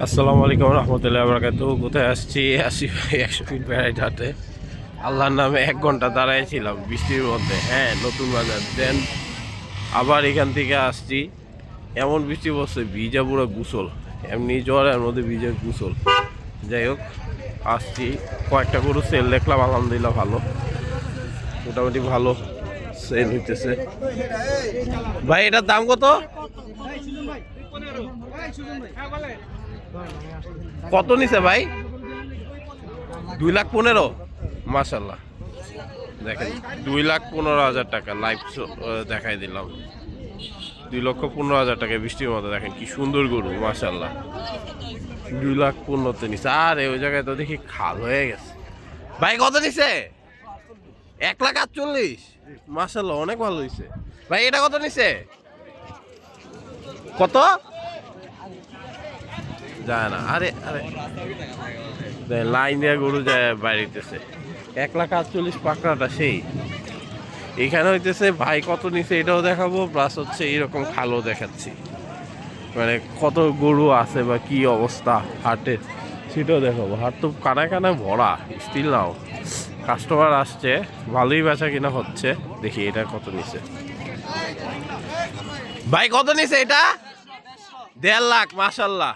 আসসালামু আলাইকুম রহমতুল্লাহ বরকাতুহ। কোথায় আসছি? 100 ফিট ভ্যারাইটি হাটে আল্লাহর নামে 1 ঘন্টা দাঁড়াইছিলাম বৃষ্টির মধ্যে। হ্যাঁ, নতুন বাজার দেন আবার এখান থেকে আসছি। এমন বৃষ্টি পড়ছে, ভিজা পুরো গোসল, এমনি জ্বরের মধ্যে ভিজে গোসল। যাই হোক, আসছি। কয়েকটা গরু সেল দেখলাম, আলহামদুলিল্লাহ ভালো, মোটামুটি ভালো সেল হইতেছে। ভাই এটার দাম কত? কত নিছে ভাই? 2,15,000। মাশাল্লাহ, দেখেন 2,15,000 টাকা লাইভ দেখাই দিলাম। 2,15,000 টাকা বৃষ্টির মতো। দেখেন কি সুন্দর গরু, মাশাল্লাহ। 2,15,000 নিছে। আরে ওই জায়গায় তো দেখি খাল হয়ে গেছে। ভাই কত নিছে? 1,48,000। মাশাল্লাহ, অনেক ভালো হয়েছে। ভাই এটা কত নিছে? কত যায় না? আরে আরে, লাইন দিয়ে গরু যায় বাড়িতেছে। 1,48,000 পাকড়াটা সেই। এখানে হইতেছে ভাই কত নিচে এটাও দেখাবো, প্লাস হচ্ছে এইরকম খালও দেখাচ্ছি, মানে কত গরু আছে বা কি অবস্থা হাটের সেটাও দেখাবো। হাট তো কানায় কানায় ভরা, স্টিল নাও কাস্টমার আসছে, ভালোই বেচা কিনা হচ্ছে। দেখি এটা কত নিচে। ভাই কত নিচে এটা? 1.5 লাখ। মাশাল্লাহ,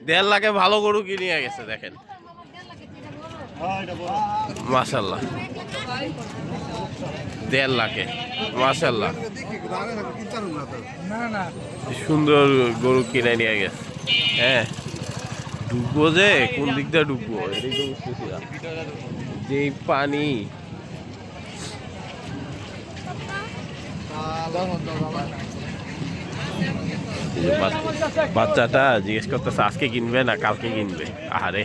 1.5 লাখে ভালো গরু কিনিয়ে গেছে। দেখেন মাশাল্লাহ, 1.5 লাখে। মাশাল্লাহ, সুন্দর গরু কিনে নিয়ে গেছে। হ্যাঁ, ডুববো যে কোন দিক দিয়ে ডুববো এটাই তো বুঝতেছি না, যে পানি। বাচ্চাটা জিজ্ঞেস করতেছে আজকে কিনবে না কালকে কিনবে। আরে,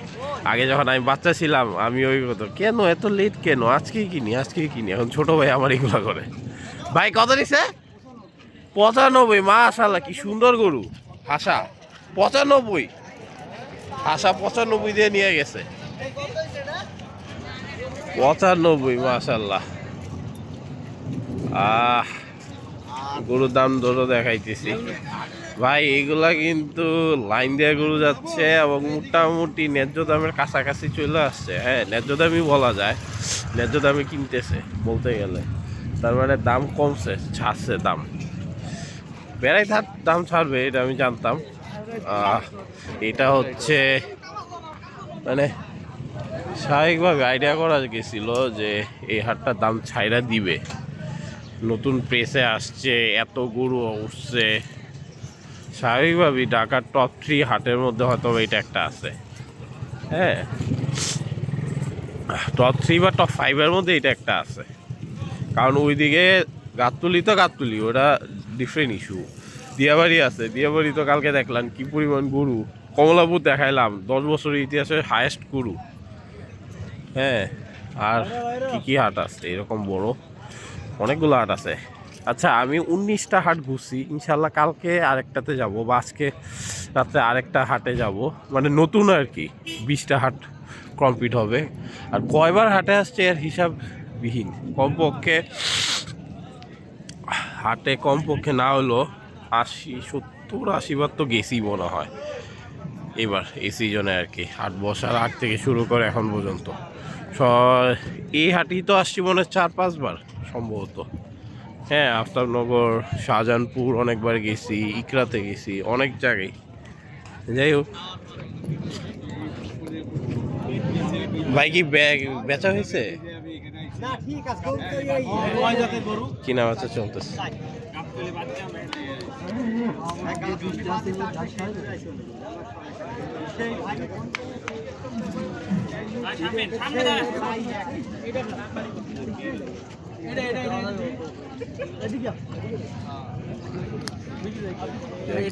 আগে যখন আমি বাচ্চা ছিলাম আমি ওই কথা, কেন এত লেট, কেন আজকেই কিনি আজকেই কিনি। এখন ছোট ভাই আমার এগুলা করে। ভাই কত নিছে? 95। মাশাআল্লাহ, কি সুন্দর গরু। হাসা 95, হাসা 95 দিয়ে নিয়ে গেছে। 95, মাশাআল্লাহ। আহ, গরুর দাম ধরো দেখাইতেছি ভাই। এগুলা কিন্তু লাইন দিয়ে গরু যাচ্ছে এবং মোটামুটি ন্যায্য দামের কাছাকাছি চলে আসছে। হ্যাঁ, ন্যায্য দামই বলা যায়, ন্যায্য দামে কিনতেছে বলতে গেলে। তার মানে দাম কমছে, ছাড়ছে দাম। বেড়াই থাক, দাম ছাড়বে এটা আমি জানতাম। এটা হচ্ছে মানে স্বাভাবিকভাবে আইডিয়া করা গেছিল যে এই হাটটার দাম ছাইরা দিবে। নতুন প্রেসে আসছে, এত গরু উঠছে, স্বাভাবিকভাবেই ঢাকার টপ 3 হাটের মধ্যে হয়তো এটা একটা আছে। হ্যাঁ, টপ 3 বা টপ 5-এর মধ্যে এটা একটা আছে। কারণ ওইদিকে গাবতলী ওটা ডিফারেন্ট ইস্যু। দিয়াবাড়ি আছে, দিয়াবাড়ি তো কালকে দেখলাম কি পরিমাণ গরু। কমলাপুর দেখাইলাম 10 বছরের ইতিহাসের হায়েস্ট গরু। হ্যাঁ, আর কি কি হাট আছে এরকম বড়? অনেকগুলো হাট আছে। আচ্ছা, আমি 19টা হাট ঘুরছি, ইনশাল্লাহ কালকে আরেকটাতে যাব বা আজকে রাত্রে আরেকটা হাটে যাব, মানে নতুন আর কি। 20টা হাট কমপ্লিট হবে। আর কয়বার হাটে আসছে এর হিসাববিহীন। কমপক্ষে হাটে কমপক্ষে না হলো 80, 70, 80 বার তো গেছি মনে হয় এবার এই সিজনে আর কি। হাট বসার আগ থেকে শুরু করে এখন পর্যন্ত এই হাটেই তো আসছি মনে হয় 4-5 বার সম্ভবত। হ্যাঁ, আফতাবনগর, শাহজাহানপুর অনেকবার গেছি, ইকরাতে গেছি, অনেক জায়গায়। যাই হোক, ভাই কি ব্যাগ বেচা হয়েছে? কিনা বেচা চলতেছে।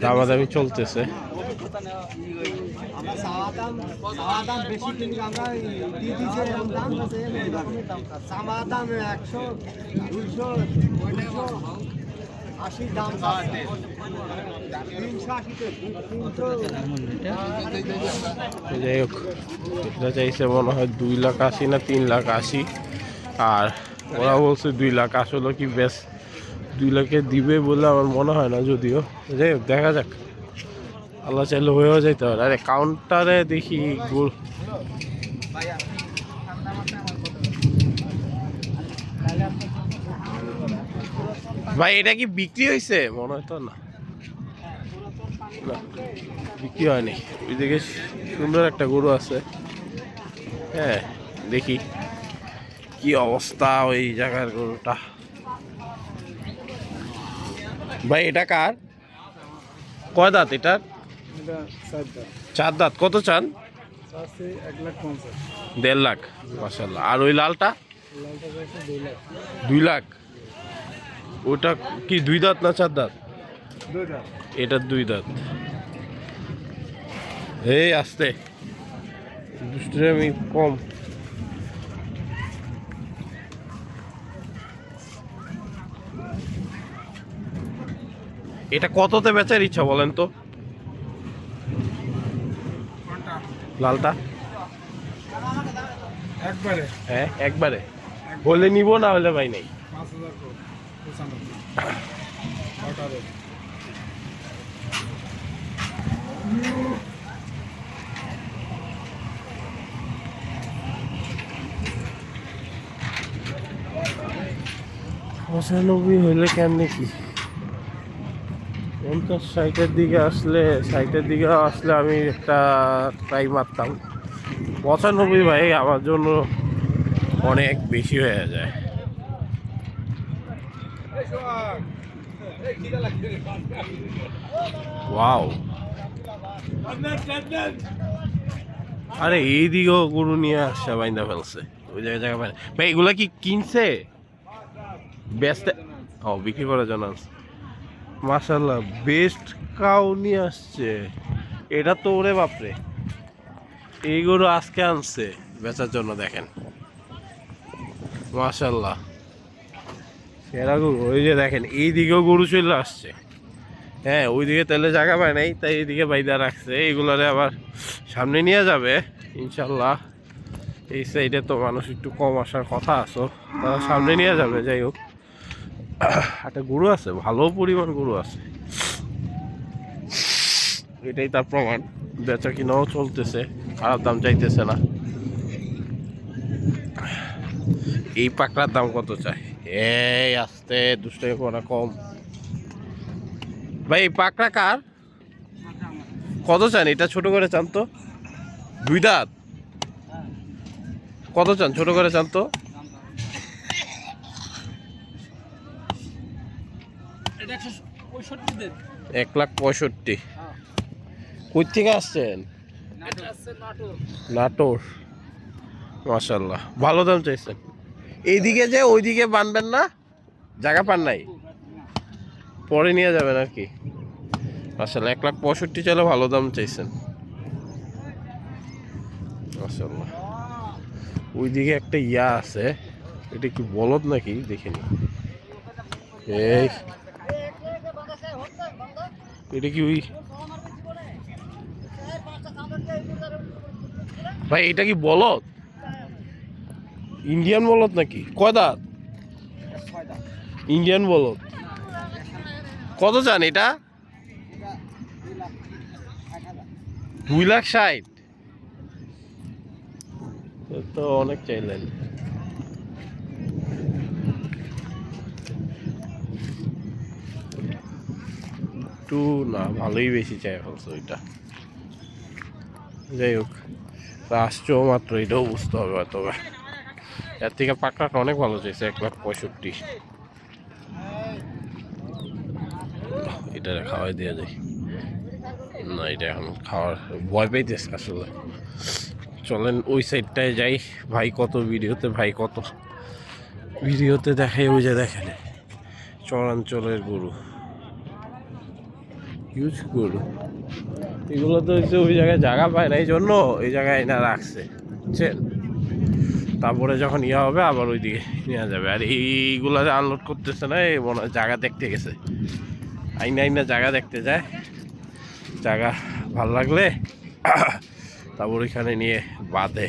দামাদামি চলতেছে। যাই হোক, এটা চাইছে মনে হয় 2,80,000 না 3,80,000। আর ওরা বলছে 2 লাখ। আসলে কি বেশ 2 লাখে দিবে বলে আমার মনে হয় না, যদিও। যাই হোক, দেখা যাক। আল্লাহ চাইলে হয়েও যেতে পারে। আরে কাউন্টারে দেখি গরু। ভাই এটা কি বিক্রি হয়েছে? মনে হয় তো না, বিক্রি হয়নি। ওইদিকে সুন্দর একটা গরু আছে। হ্যাঁ, দেখি কি অবস্থা ওই জায়গার গরুটা। ভাই এটা কার? কয় দাঁত এটার? 4 দাঁত। কত চান? 1.5 লাখ। মাশাআল্লাহ। আর ওই লালটা? 2 লাখ। ওটা কি 2 দাঁত না 4 দাঁত? এটা 2 দাঁত। এই আস্তে, দুষ্টামি কম। এটা কততে বেচার ইচ্ছা বলেন তো? লালটা একবারে? হ্যাঁ একবারে বলে নিব, না হলে ভাই নেই। 5,000। পঁচানব্বই হইলে কেমনে কি? 50-60-এর দিকে আসলে, 60-এর দিকে আসলে আমি একটা ট্রাই মারতাম। 95 ভাই আমার জন্য অনেক বেশি হয়ে যায়। ওয়াও, আরে এইদিকেও গরু নিয়ে আসছে, বাইন্দা ফেলছে ওই জায়গায় ভাই। এগুলা কি কিনছে বেচতে? ও, বিক্রি করার জন্য আসছে। মাশাআল্লাহ, বেস্ট কাউ নিয়ে আসছে। এটা তো ওরে বাপরে, এই গরু আজকে আনছে বেচার জন্য। দেখেন মাশাআল্লাহ, সেরা গরু। ওই যে দেখেন এইদিকেও গরু চলে আসছে। হ্যাঁ, ওইদিকে তেলে জায়গা পায় নাই, তাই এইদিকে বাইদা রাখছে। এইগুলারে আবার সামনে নিয়ে যাবে ইনশাল্লাহ। এই সাইডে তো মানুষ একটু কম আসার কথা আছে, তারা সামনে নিয়ে যাবে। যাই হোক, একটা গরু আছে, ভালো পরিমাণ গরু আছে, এটাই তার প্রমাণ। বেচা কিনাও চলতেছে, খারাপ দাম চাইতেছে না। এই পাকড়ার দাম কত চাই? এই আস্তে, দুষ্টামি করা কম। ভাই এই পাকড়া কার? কত চান? এটা ছোট করে চান তো। 2 দাঁত। কত চান? ছোট করে চান তো। 1,65,000। কই থেকে আসছেন? নাটোর। মাশাআল্লাহ, ভালো দাম চাইছেন। এইদিকে যে ওইদিকে বানবেন না, জায়গা পান নাই, পরে নিয়ে যাবেন আর কি। মাশাআল্লাহ, 1,65,000 চাইলে ভালো দাম চাইছেন। মাশাআল্লাহ। ওইদিকে একটা ইয়া আছে, এটা কি বলদ নাকি দেখিনি। এই এটা কি ওই ভাই, এটা কি বলদ? ইন্ডিয়ান বলদ নাকি? কয় দাঁত? ইন্ডিয়ান বলদ। কত চান এটা? 2,60,000 তো অনেক চাইলেন। একটু না, ভালোই বেশি চাই ফেলছে ওইটা। যাই হোক, আসছো মাত্র, এটাও বুঝতে হবে হয়তো। এর থেকে পাকড়াটা অনেক ভালো চাইছে, 1,65,000। এটা খাওয়াই দেওয়া যায় না, এটা এখন খাওয়ার ভয় পাইতেছে আসলে। চলেন ওই সাইডটায় যাই। ভাই কত ভিডিওতে, ভাই কত ভিডিওতে দেখাই, ওই যে দেখেন চরাঞ্চলের গরু, হিউজ গরু। এগুলো তো হচ্ছে ওই জায়গায় জায়গা পায় না, এই জন্য এই জায়গায় না রাখছে, বুঝছেন। তারপরে যখন ইয়া হবে আবার ওইদিকে নেওয়া যাবে। আর এইগুলা আনলোড করতেছে না, এই মনে হয় জায়গা দেখতে গেছে। আইনা জায়গা দেখতে যায়, জায়গা ভাল লাগলে তারপর ওইখানে নিয়ে বাঁধে।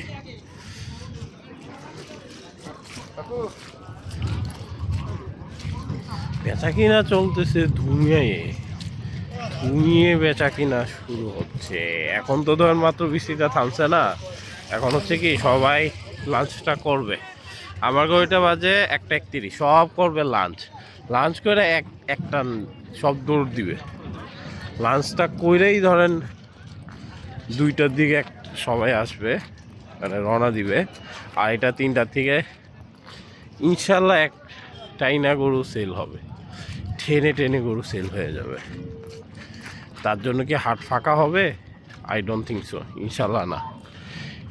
বেচা কিনা চলতেছে দুনিয়ায়, ঘুমিয়ে বেচা কিনা শুরু হচ্ছে। এখন তো ধরেন মাত্র বৃষ্টিটা থামছে না, এখন হচ্ছে কি সবাই লাঞ্চটা করবে। আমার ঘড়িটা বাজে 1:31, সব করবে লাঞ্চ। লাঞ্চ করে একটা সব দৌড় দিবে। লাঞ্চটা করেই ধরেন 2টার দিকে সবাই আসবে, মানে রওনা দিবে। আর এটা 3টার থেকে ইনশাল্লাহ একটাই না গরু সেল হবে, টেনে টেনে গরু সেল হয়ে যাবে। তার জন্য কি হাট ফাঁকা হবে? আই ডোন্ট থিঙ্ক সো, ইনশাল্লাহ না।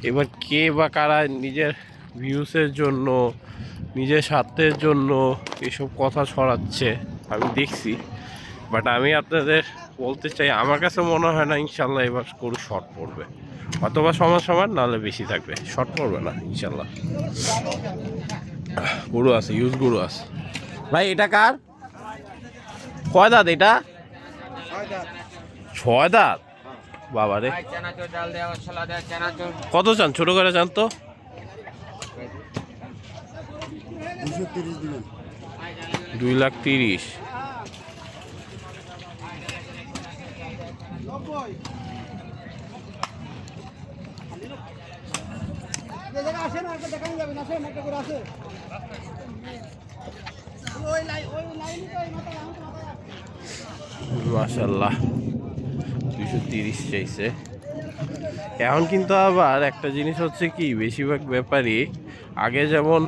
এবার কে বা কারা নিজের ভিউসের জন্য, নিজের স্বার্থের জন্য এসব কথা ছড়াচ্ছে আমি দেখছি, বাট আমি আপনাদের বলতে চাই, আমার কাছে মনে হয় না ইনশাল্লাহ এবার গরু শর্ট পড়বে, অথবা সমান সমান, নাহলে বেশি থাকবে, শর্ট পড়বে না ইনশাল্লাহ। গরু আছে, ইউজ গরু আছে। ভাই এটা কার? কয় দাঁত এটা? 6 দাঁত? বাবা রে, কত চান? ছোট করে চান তো। 2,30,000। মাশাল্লাহ 230 চাইছে। এখন কিন্তু আবার একটা জিনিস হচ্ছে কি, বেশিরভাগ ব্যাপারই আগে যেমন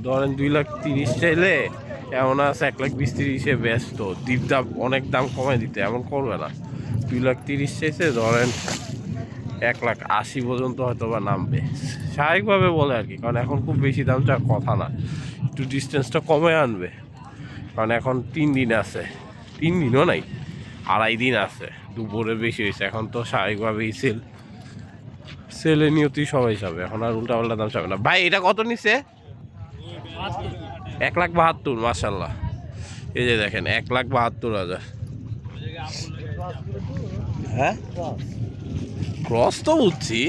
ধরেন 2,30,000 চাইলে এমন আছে 1,20,000-30,000-এ ব্যস্ত, দাম অনেক দাম কমায় দিতে, এমন করবে না। 2,30,000 চাইছে, ধরেন 1,80,000 পর্যন্ত হয়তো বা নামবে, স্বাভাবিকভাবে বলে আর কি। কারণ এখন খুব বেশি দাম চার কথা না, একটু ডিস্টেন্সটা কমে আনবে। কারণ এখন 3 দিন আছে, 3 দিনও নাই, 2.5 দিন আছে, দুপুরে বেশি হয়েছে। এখন তো স্বাভাবিকভাবেই সেলে নিয়তি সবাই যাবে, এখন আর উল্টা পাল্টা দাম যাবে না। ভাই এটা কত নিছে? 1,72,000। মাশাল্লাহ, এই যে দেখেন 1,72,000। হ্যাঁ ক্রস তো বুঝছি,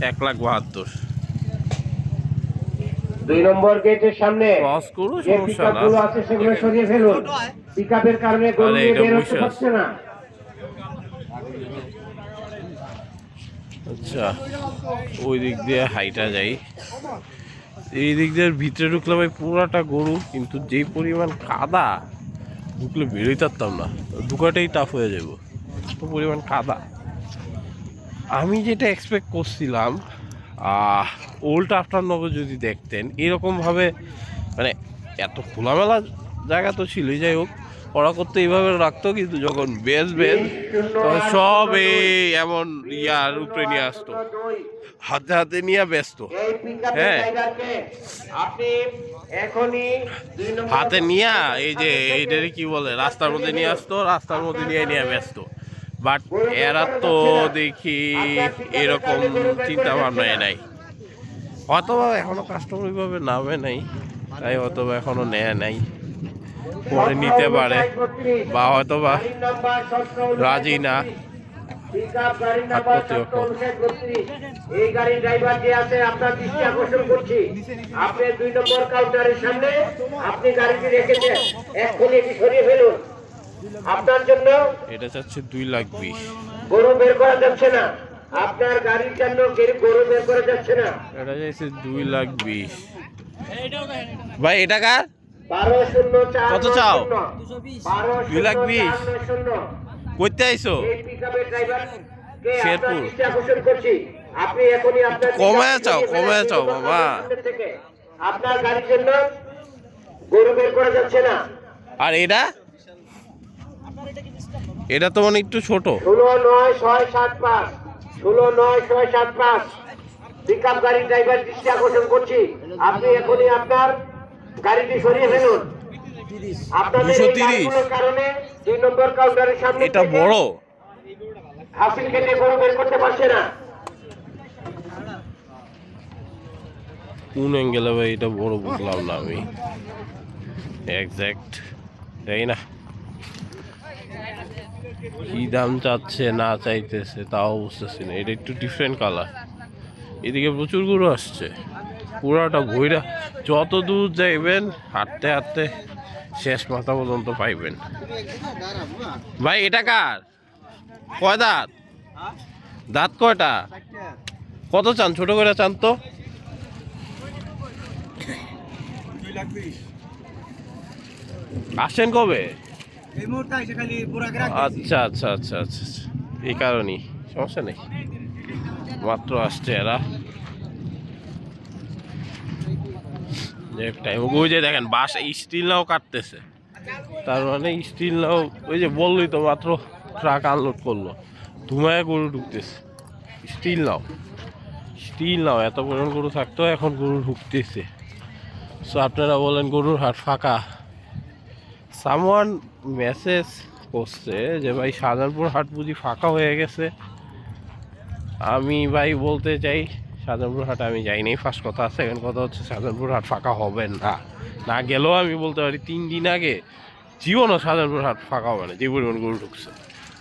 1,72,000। 2 নম্বর গেটের সামনে ক্রস করু, যে সমস্যা না। পিকআপগুলো আছে সেগুলো সরিয়ে ফেলুন। পিকআপের কারণে গরু নিয়ে বের হতে পারছে না। আচ্ছা, ওই দিক দিয়ে হাইটা যাই, এই দিক দিয়ে ভিতরে ঢুকলে ভাই পুরাটা গরু, কিন্তু যেই পরিমাণ কাদা, ঢুকলে বেরোই পারতাম না, ঢুকাটাই টাফ হয়ে যাব, এত পরিমাণ কাদা। আমি যেটা এক্সপেক্ট করছিলাম, ওল্ড আফটারনবে যদি দেখতেন এরকমভাবে, মানে এত খোলামেলা জায়গা তো ছিলই, যাই হোক ওরা করতে এইভাবে রাখতো, কিন্তু যখন বেচবেন তখন সব এই এমন ইয়ার উপরে নিয়ে আসতো, হাতে হাতে নিয়ে ব্যস্ত। হ্যাঁ, হাতে নিয়ে এই যে এইটারে কি বলে, রাস্তার মধ্যে নিয়ে আসতো, রাস্তার মধ্যে নিয়ে নিয়ে ব্যস্ত। বাট এরা তো দেখি এরকম চিন্তা ভাবনায় নাই, হয়তোবা এখনো কাস্টমার ওইভাবে নামে নাই, তাই হয়তোবা এখনো নেয় নাই, পরে নিতে পারে, বা হয়তোবা রাজি না। এই গাড়ির ড্রাইভার যে আছে আপনার দৃষ্টি আকর্ষণ করছি, আপনি 2 নম্বর কাউন্টারের সামনে আপনি গাড়িটি রেখেছেন, এক্ষুনি এটি সরিয়ে ফেলুন। আপনার জন্য এটা চাচ্ছে 2,20,000। গরু বের করা যাচ্ছে না, আপনার গাড়ির জন্য গরু বের করা যাচ্ছে না। এটা চাইছে 2,20,000। ভাই এটা কার? 12,004 কত চাও? 2,20,000 করতে আইছো? এই পিকআপের ড্রাইভারকে শেরপুর। আপনার দৃষ্টি আকর্ষণ করছি, আপনি এখনই আপনার কমায় চাও বাবা। আপনার গাড়ির জন্য গরু বের করা যাচ্ছে না। আর এটা এটা তো মানে একটু ছোট। 16,975 16,975 পিকআপ গাড়ির ড্রাইভার দৃষ্টি আকর্ষণ করছি, আপনি এখনই আপনার গাড়িটি সরিয়ে ফেলুন। আপনাদের এই 230 গাড়িগুলোর কারণে 2 নম্বর কাউন্টারের সামনে এটা বড়। হাসিল কেটে গরু বের করতে পারছে না। কোন অ্যাঙ্গেলে ভাই এটা বড় বুঝলাম না আমি এক্সাক্ট, তাই না? কি দাম চাচ্ছে না চাইতেছে তাও বুঝতেছি না। এটা একটু ডিফারেন্ট কালার, এদিকে প্রচুর গরু আসছে, পুরাটা ভৈরা, যত দূর যাইবেন হাঁটতে হাঁটতে শেষ মাথা পর্যন্ত পাইবেন। ভাই এটা কার? কয় দাঁত? দাঁত কয়টা? কত চান? ছোট করে চান তো। আসছেন কবে? আচ্ছা আচ্ছা আচ্ছা আচ্ছা, এই কারণেই, সমস্যা নেই, মাত্র আসছে এরা। ওই যে দেখেন বাস স্টিল নাও কাটতেছে, তার মানে স্টিল নাও, ওই যে বললি তো মাত্র ট্রাক আনলোড করলো, ধুমায় গরু ঢুকতেছে। স্টিল নাও এত পরিমাণ গরু থাকতো, এখন গরু ঢুকতেছে। সো আপনারা বলেন গরুর হাট ফাঁকা। সামওয়ান মেসেজ করছে যে ভাই শাহজাহানপুর হাট বুঝি ফাঁকা হয়ে গেছে। আমি ভাই বলতে চাই শাহজাহানপুর হাট আমি যাইনি, ফার্স্ট কথা। সেকেন্ড কথা হচ্ছে শাহজাহানপুর হাট ফাঁকা হবে না, না গেলেও আমি বলতে পারি 3 দিন আগে জীবনও শাহজাহানপুর হাট ফাঁকা হবে না, যে পরিমাণ গরু ঢুকছে।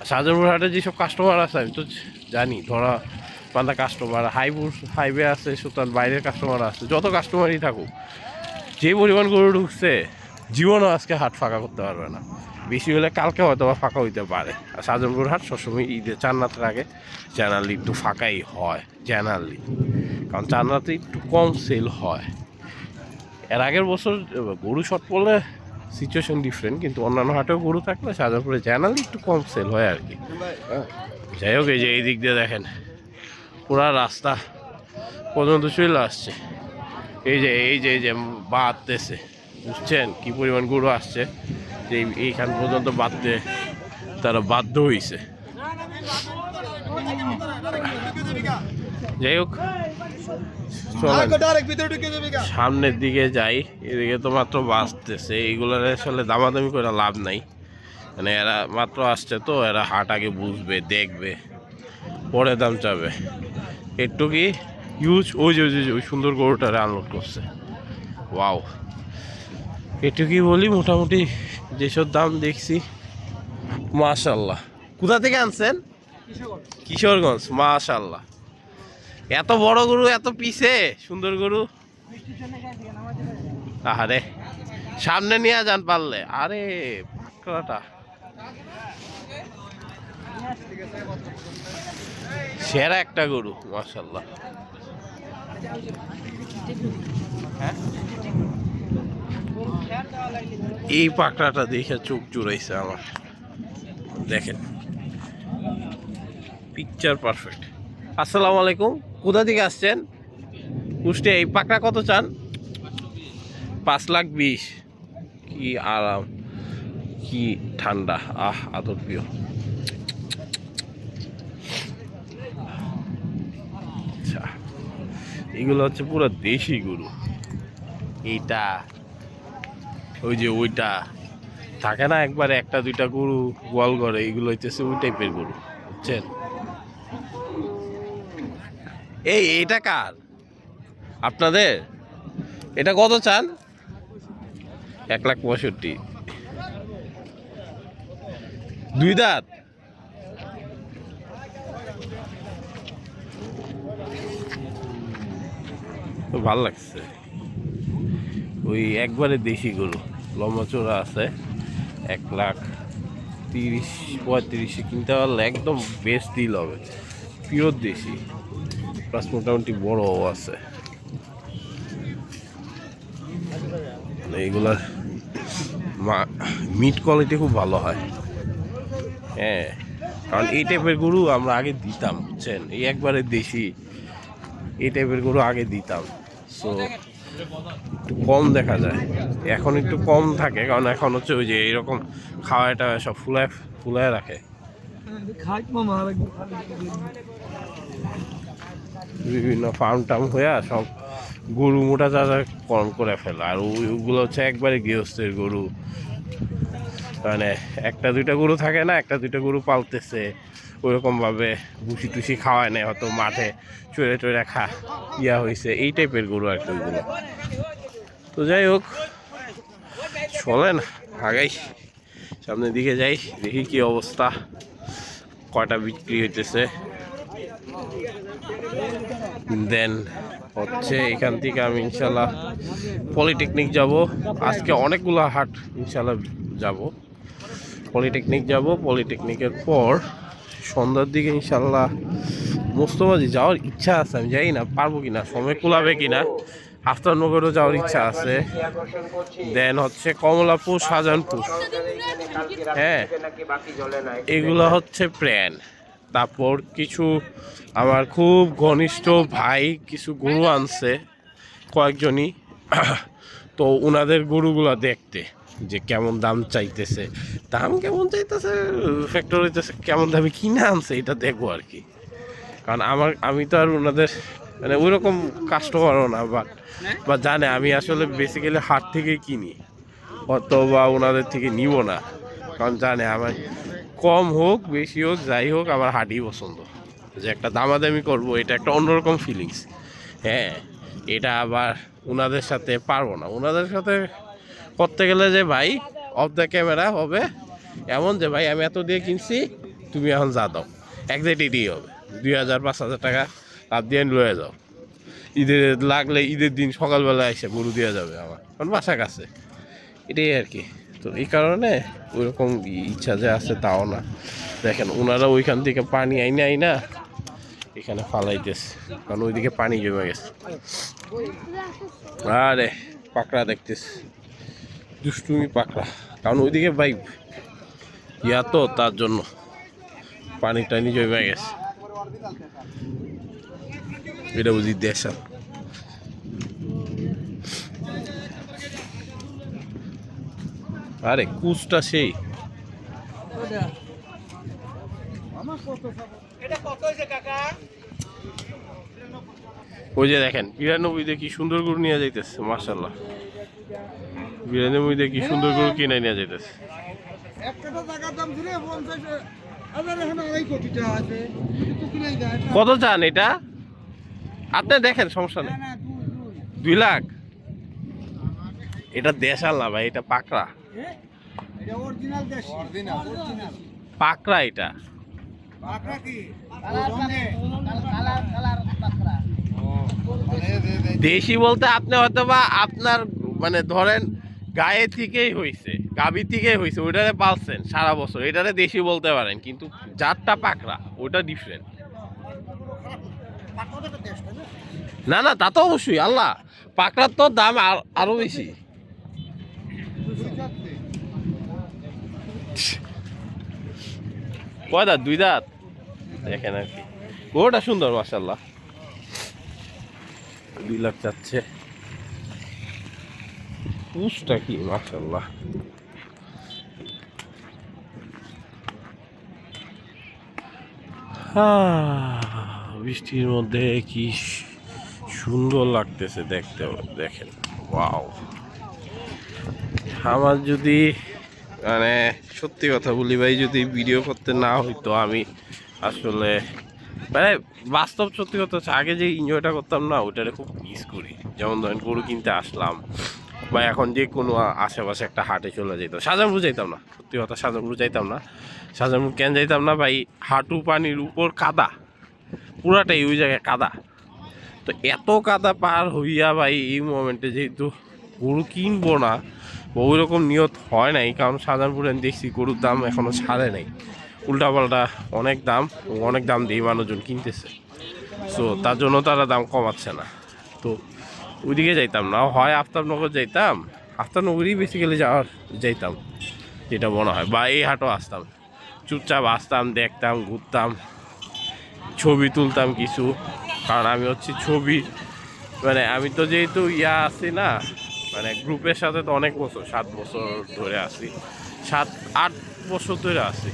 আর শাহজাহানপুর হাটে যেসব কাস্টমার আছে আমি তো জানি, ধরা বান্ধা কাস্টমার, হাইওয়ে আছে, সুতরাং বাইরের কাস্টমার আছে, যত কাস্টমারই থাকুক, যে পরিমাণ গরু ঢুকছে জীবনও আজকে হাট ফাঁকা করতে পারবে না। বেশি হলে কালকে হয়তো বা ফাঁকা হইতে পারে। আর শাহজাহানপুর হাট সবসময় ঈদের চান্নাতের আগে জেনারেলি একটু ফাঁকাই হয়, জেনারেলি, কারণ চান্নাতে একটু কম সেল হয়। এর আগের বছর গরু শর্ট পড়লে সিচুয়েশন ডিফারেন্ট, কিন্তু অন্যান্য হাটেও গরু থাকলে শাহজাহানপুরে জেনারেলি একটু কম সেল হয় আর কি। যাই হোক, এই যে এই দিক দিয়ে দেখেন পুরা রাস্তা পর্যন্ত চলে আসছে, এই যে বাঁধতেছে, বুঝছেন কি পরিমাণ গরু আসছে, যে এইখান পর্যন্ত বাঁধতে তারা বাধ্য হয়েছে। যাই হোক, সামনের দিকে যাই, এদিকে তো মাত্র বাঁচতেছে, এইগুলোর আসলে দামাদামি করে লাভ নাই, মানে এরা মাত্র আসছে তো, এরা হাট আগে বুঝবে, দেখবে, পরে দাম চাবে। একটু কি ইউজ ওই যে ওই সুন্দর গরুটারে আনলোড করছে, ওয়াও। একটু কি বলি, মোটামুটি যেসব দাম দেখছি মাশাল্লাহ। কোথা থেকে আনছেন? কিশোরগঞ্জ। মাশাল্লাহ, এত বড় গরু, এত পিছে সুন্দর গরু। আরে সামনে নিয়ে যান পারলে। আরে পাকড়াটা সেরা একটা গরু, মাশাল্লাহ। এই পাকড়াটা দেখে চোখ জুড়াইছে আমার, দেখেন পিকচার পারফেক্ট। আসসালামু আলাইকুম, কোথা থেকে আসছেন? কুষ্টিয়া। এই পাকড়া কত চান? 5,20,000। কি আরাম, কি ঠান্ডা, আহ আদর প্রিয়। আচ্ছা, এগুলো হচ্ছে পুরো দেশি গরু। এইটা ওই যে ওইটা থাকে না একবারে একটা দুইটা গরু গোয়াল ঘরে, এগুলো হইতেছে ওই টাইপের গরু, বুঝছেন? এইটা কার? আপনাদের? এটা কত চান? 1,65,000। 2 দাঁত? তো ভাল লাগছে, ওই একবারে দেশি গরু, লম্বা চোরা আছে, 1,30,000-35,000 কিনতে পারলে একদম বেস্ট ডিল হবে, পিওর দেশি, প্লাস মোটামুটি বড়ও আছে। এইগুলার মিট কোয়ালিটি খুব ভালো হয়, হ্যাঁ, কারণ এই টাইপের গরু আমরা আগে দিতাম, বুঝছেন? এই একবারে দেশি এই টাইপের গরু আগে দিতাম, সো একটু কম দেখা যায়, এখন একটু কম থাকে, কারণ এখন হচ্ছে ওই যে এইরকম খাওয়াটা সব ফুলায় রাখে, বিভিন্ন ফার্ম টার্ম হয়ে সব গরু মোটা চাচা কম করে ফেলে। আর ওইগুলো হচ্ছে একবারে গৃহস্থের গরু, মানে একটা দুইটা গরু থাকে না, একটা দুইটা গরু পালতেছে, ওইরকমভাবে ভুসি টুসি খাওয়ায় নেই, হয়তো মাঠে চড়ে টড়ে ইয়া হয়েছে, এই টাইপের গরু আর কি ওইগুলো। তো যাই হোক, চলেন আগাই, সামনের দিকে যাই, দেখি কি অবস্থা, কয়টা বিক্রি হইতেছে, দেন হচ্ছে এখান থেকে আমি ইনশাল্লাহ পলিটেকনিক যাব। আজকে অনেকগুলো হাট ইনশাল্লাহ যাব। পলিটেকনিক যাব, পলিটেকনিকের পর সন্ধ্যার দিকে ইনশাল্লাহ মোস্তফাজি যাওয়ার ইচ্ছা আছে। আমি জানি না পারবো কিনা, সময় কুলাবে কিনা। আফতারনগরও যাওয়ার ইচ্ছা আছে। দেন হচ্ছে কমলাপুর, শাহজাহানপুর, হ্যাঁ এগুলো হচ্ছে প্ল্যান। তারপর কিছু আমার খুব ঘনিষ্ঠ ভাই কিছু গরু আনছে কয়েকজনই, তো ওনাদের গরুগুলো দেখতে যে কেমন দাম চাইতেছে, দাম কেমন চাইতেছে, ফ্যাক্টরিতেছে কেমন দামে কিনে আনছে, এটা দেখবো আর কি। কারণ আমি তো আর ওনাদের মানে ওই রকম কাস্টমারও না, বা জানে আমি আসলে বেসিক্যালি হাট থেকেই কিনি, অথবা ওনাদের থেকে নিব না। কারণ জানে আমার কম হোক বেশি হোক যাই হোক আমার হাটই পছন্দ। যে একটা দামাদামি করবো এটা একটা অন্যরকম ফিলিংস। হ্যাঁ, এটা আবার ওনাদের সাথে পারবো না। ওনাদের সাথে করতে গেলে যে ভাই অফ দ্য ক্যামেরা হবে এমন যে ভাই আমি এত দিয়ে কিনছি, তুমি এখন যা দাও, একজাক্টলি হবে 2000-5000 টাকা লাভ দিয়ে লয়ে যাও। ঈদের লাগলে ঈদের দিন সকালবেলা এসে গরু দেওয়া যাবে আমার, কারণ বাসা কাছে, এটাই আর কি। তো এই কারণে ওইরকম ইচ্ছা যে আছে তাও না। দেখেন ওনারা ওইখান থেকে পানি আইনা এখানে ফালাইতেছে, কারণ ওইদিকে পানি জমে গেছে। আরে পাকড়া দেখতেছে, দুষ্টুমি পাকড়া, কারণ ওইদিকে বাইক ইয়া তো তার জন্য পানি টানি জমে গেছে। এটা বুঝি দেশাল। আরে কুচটা সেই ওই যে দেখেন 92 কি সুন্দর গরু নিয়ে যাইতেছে, মাশাআল্লাহ 92 কি সুন্দর গরু কিনে নিয়ে যাইতেছে। কত চান এটা আপনি দেখেন, সমস্যা নেই। 2 লাখ। এটা দেশাল না ভাই, এটা পাকড়া, পাকড়া এটা। দেশি বলতে আপনি হয়তো বা আপনার মানে ধরেন গায়ে থেকেই হয়েছে, গাভী থেকেই হয়েছে, ওইটারে পালছেন সারা বছর, এটারে দেশি বলতে পারেন, কিন্তু যারটা পাকড়া ওইটা ডিফারেন্ট। না না, তা তো অবশ্যই, আল্লাহ পাকড়ার তো দাম আরো বেশি। কয় দাঁত? 2 দাঁত। দেখেন আর কি, গরুটা সুন্দর মাশাআল্লাহ। 2 লাখ চাচ্ছে। পুষটা কি মাশাআল্লাহ। বৃষ্টির মধ্যে কি সুন্দর লাগতেছে দেখতে, দেখেন ওয়াও। আমার যদি মানে সত্যি কথা বলি ভাই, যদি ভিডিও করতে না হইতো, আমি আসলে মানে বাস্তব সত্যি কথা হচ্ছে আগে যে এনজয়টা করতাম না, ওইটারে খুব মিস করি। যেমন ধরেন গরু কিনতে আসলাম, বা এখন যে কোনো আশেপাশে একটা হাটে চলে যেত, শাহজাহানপুর যাইতাম না, সত্যি কথা শাহজাহানপুর যাইতাম না। শাহজাহানপুর কেন যাইতাম না ভাই, হাঁটু পানির উপর কাদা, পুরাটাই ওই জায়গায় কাদা। তো এত কাদা পার হইয়া ভাই এই মোমেন্টে যেহেতু গরু কিনবো না, ওই রকম নিয়ত হয় নাই। কারণ শাহজাহানপুরে দেখছি গরুর দাম এখনো ছাড়ে নাই, উল্টাপাল্টা অনেক দাম দিয়ে মানুষজন কিনতেছে। সো তার জন্য তারা দাম কমাচ্ছে না। তো ওইদিকে যাইতাম না, হয় আফতাবনগর যাইতাম, আফতাবনগরই বেসিক্যালি যাইতাম যেটা মনে হয়, বা এই হাটও আসতাম, চুপচাপ আসতাম, দেখতাম, ঘুরতাম, ছবি তুলতাম কিছু। কারণ আমি হচ্ছে ছবি মানে আমি তো যেহেতু আছি না, মানে গ্রুপের সাথে তো অনেক বছর, 7 বছর ধরে আছি, 7-8 বছর ধরে আছি।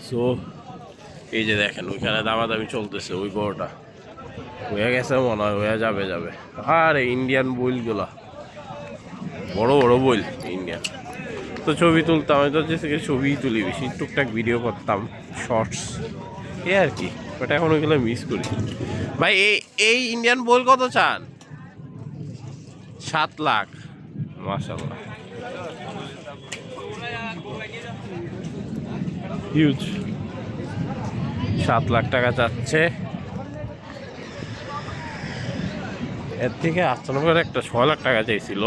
সো এই যে দেখেন ওইখানে দামাদামি চলতেছে, ওই গরুটা হয়ে গেছে মনে হয়, হয়ে যাবে। আর ইন্ডিয়ান বইলগুলা বড় বড় বইল ইন্ডিয়ান। তো ছবি তুলতাম, আমি তো যে ছবি তুলি বেশি, টুকটাক ভিডিও করতাম, শর্টস, এই আর কি। বাট এখন ওইগুলো মিস করি ভাই। এই ইন্ডিয়ান বইল কত চান? 7 লাখ মাশাআল্লাহ, হিউজ। 7 লাখ টাকা চাচ্ছে। এর থেকে 98 একটা 6 লাখ টাকা চাইছিল,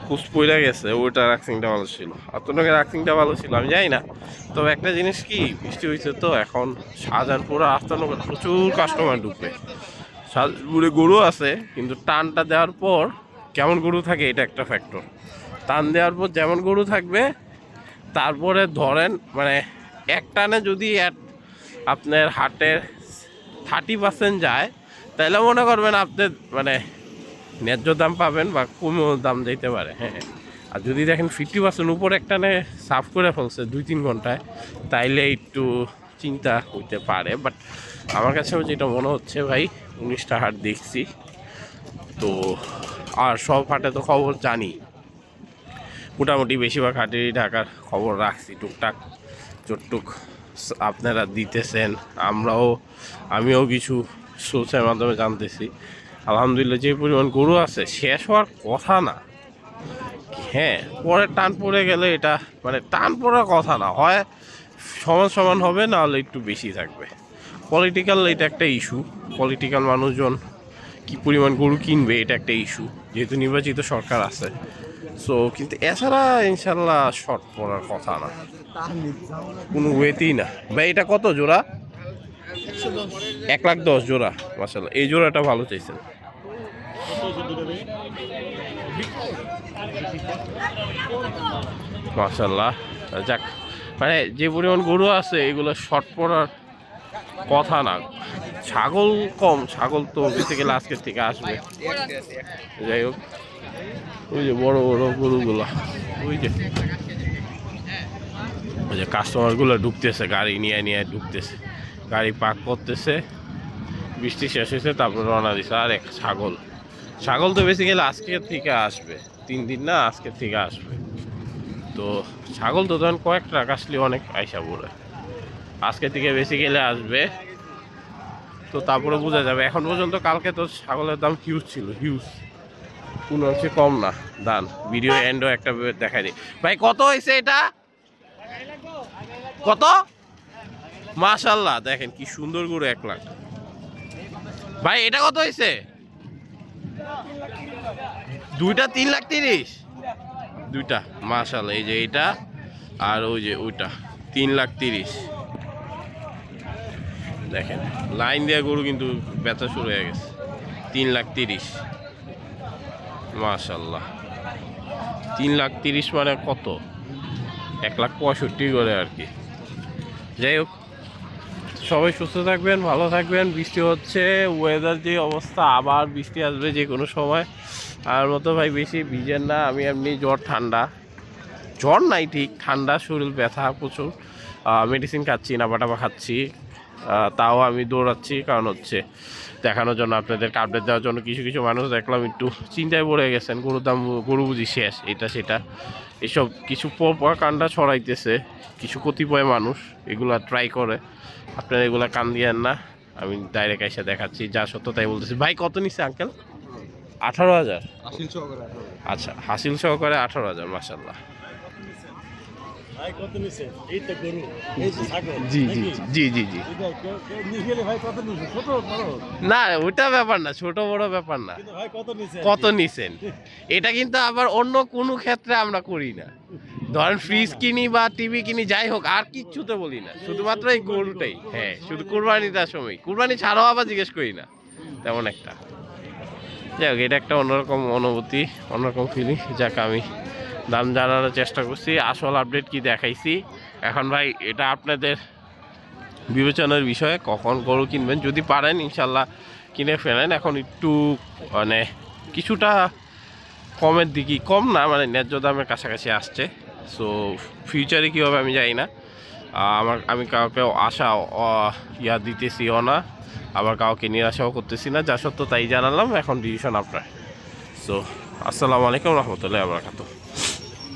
কুচ পইরা গেছে, ওইটা রাক্সিংটা ভালো ছিল। 98 রাক্সিংটা ভালো ছিল আমি জানি না। তবে একটা জিনিস কি, বৃষ্টি হয়েছে তো এখন শাহজাহানপুরে 98 প্রচুর কাস্টমার ঢুকবে। শাহজাহানপুরে গরু আছে কিন্তু টানটা দেওয়ার পর কেমন গরু থাকে এটা একটা ফ্যাক্টর। টান দেওয়ার পর যেমন গরু থাকবে, তারপরে ধরেন মানে এক টানে যদি আপনার হাটের 30% যায়, তাহলে মনে করবেন আপনি মানে ন্যায্য দাম পাবেন বা কমেও দাম দিতে পারে। হ্যাঁ, আর যদি দেখেন 50% উপর একটানে সাফ করে ফেলছে 2-3 ঘন্টায়, তাইলে একটু চিন্তা হইতে পারে। বাট আমার কাছে যেটা মনে হচ্ছে ভাই, 19টা হাট দেখছি তো, আর সব হাটে তো খবর জানি, মোটামুটি বেশিরভাগ হাটেরই ঢাকার খবর রাখছি টুকটাক চটটুক আপনারা দিতেছেন, আমিও কিছু সোর্সের মাধ্যমে জানতেছি। আলহামদুলিল্লাহ যে পরিমাণ গরু আছে শেষ হওয়ার কথা না। হ্যাঁ, পরে টান পড়ে গেলে এটা মানে টান পড়ার কথা না, হয় সমান সমান হবে, না হলে একটু বেশি থাকবে। পলিটিক্যাল এটা একটা ইস্যু, পলিটিক্যাল মানুষজন কি পরিমাণ গরু কিনবে এটা একটা ইস্যু, যেহেতু নির্বাচিত সরকার আছে। সো কিন্তু এছাড়া ইনশাল্লাহ শর্ট পড়ার কথা না কোনো ওয়েতেই না। ভাই এটা কত জোড়া? 1,10,000 জোড়া। মাশাআল্লাহ, এই জোড়াটা ভালো চাইছেন। মাশাআল্লাহ, যাক মানে যে পরিমাণ গরু আছে এগুলো শর্ট পড়ার কথা না। ছাগল কম, ছাগল তো বেঁচে গেলে আজকের থেকে আসবে। যাই হোক, ওই যে বড় বড় গরুগুলো, ওই যে কাস্টমারগুলো ঢুকতেছে, গাড়ি নিয়ে নিয়ে ঢুকতেছে, গাড়ি পার্ক করতেছে। বৃষ্টি শেষ হয়েছে তারপর রওনা দিছে। আর এক ছাগল তো বেশি গেলে আজকের থেকে আসবে, 3 দিন না, আজকের থেকে আসবে। তো ছাগল তো তখন কয়েক ট্রাক আসলে অনেক আইসা পড়ে, আজকের থেকে বেশি গেলে আসবে। তো তারপরে বোঝা যাবে। এখন পর্যন্ত কালকে তো ছাগলের দাম হিউজ ছিল, হিউজ, কোনো হচ্ছে কম না দাম। ভিডিও এন্ডও একটা দেখা দিই। ভাই কত হয়েছে এটা? কত? মাশাআল্লাহ, দেখেন কি সুন্দর গরু, 1 লাখ। ভাই এটা কত হয়েছে? দুইটা 3,30,000 দুইটা। মাশাআল্লাহ, এই যে এটা আর ওই যে ওইটা 3,30,000। দেখেন লাইন দেওয়া গরু কিন্তু বেচা শুরু হয়ে গেছে। 3,30,000 মাশাআল্লাহ। 3,30,000 মানে কত? 1,65,000 করে আর কি। যাই হোক, সবাই সুস্থ থাকবেন, ভালো থাকবেন। বৃষ্টি হচ্ছে, ওয়েদার যে অবস্থা, আবার বৃষ্টি আসবে যে কোনো সময়। আর মতো ভাই বেশি ভিজেন না। আমি এমনি জ্বর নাই ঠিক, ঠান্ডা, শরীর ব্যথা প্রচুর। মেডিসিন খাচ্ছি, নাবা খাচ্ছি, তাও আমি দৌড়াচ্ছি। কারণ হচ্ছে দেখানোর জন্য, আপনাদেরকে আপডেট দেওয়ার জন্য। কিছু কিছু মানুষ দেখলাম একটু চিন্তায় পড়ে গেছেন, গরু বুঝি শেষ, এটা সেটা এসব কিছু প্রপাগান্ডা ছড়াইতেছে কিছু কতিপয় মানুষ, এগুলা ট্রাই করে। আপনারা এগুলা কান দিয়েন না, আমি ডাইরেক্ট এসে দেখাচ্ছি যা সত্য তাই বলতেছি। ভাই কত নিচ্ছে আঙ্কেল? 18,000। আচ্ছা, হাসিল সহকারে 18,000। মাশাআল্লাহ। জি জি জি জি জি। না ওটা ব্যাপার না, ছোট বড় ব্যাপার না, কত নিছেন এটা কিন্তু আবার অন্য কোনো ক্ষেত্রে আমরা করি না। ধরেন ফ্রিজ কিনি বা টিভি কিনি, যাই হোক, আর কিচ্ছুতে বলি না, শুধুমাত্র এই গরুটাই। হ্যাঁ, শুধু কুরবানিটার সময়, কুরবানি ছাড়াও আবার জিজ্ঞেস করি না তেমন একটা। যাই হোক, এটা একটা অন্যরকম অনুভূতি, অন্যরকম ফিলিং। যাক, আমি দাম জানানোর চেষ্টা করছি, আসল আপডেট কি দেখাইছি। এখন ভাই এটা আপনাদের বিবেচনার বিষয়ে, কখন গরু কিনবেন, যদি পারেন ইনশাল্লাহ কিনে ফেলেন। এখন একটু মানে কিছুটা কমের দিকে, কম না মানে ন্যায্য দামের কাছাকাছি আসছে। সো ফিউচারে কী হবে আমি জানি না। আমি কাউকে আশা দিতেছিও না, আবার কাউকে নিরাশাও করতেছি না। যা সত্য তাই জানালাম, এখন ডিসিশন আপনার। সো আসসালামু আলাইকুম রহমতুল্লাহি ওয়া বারাকাতুহু।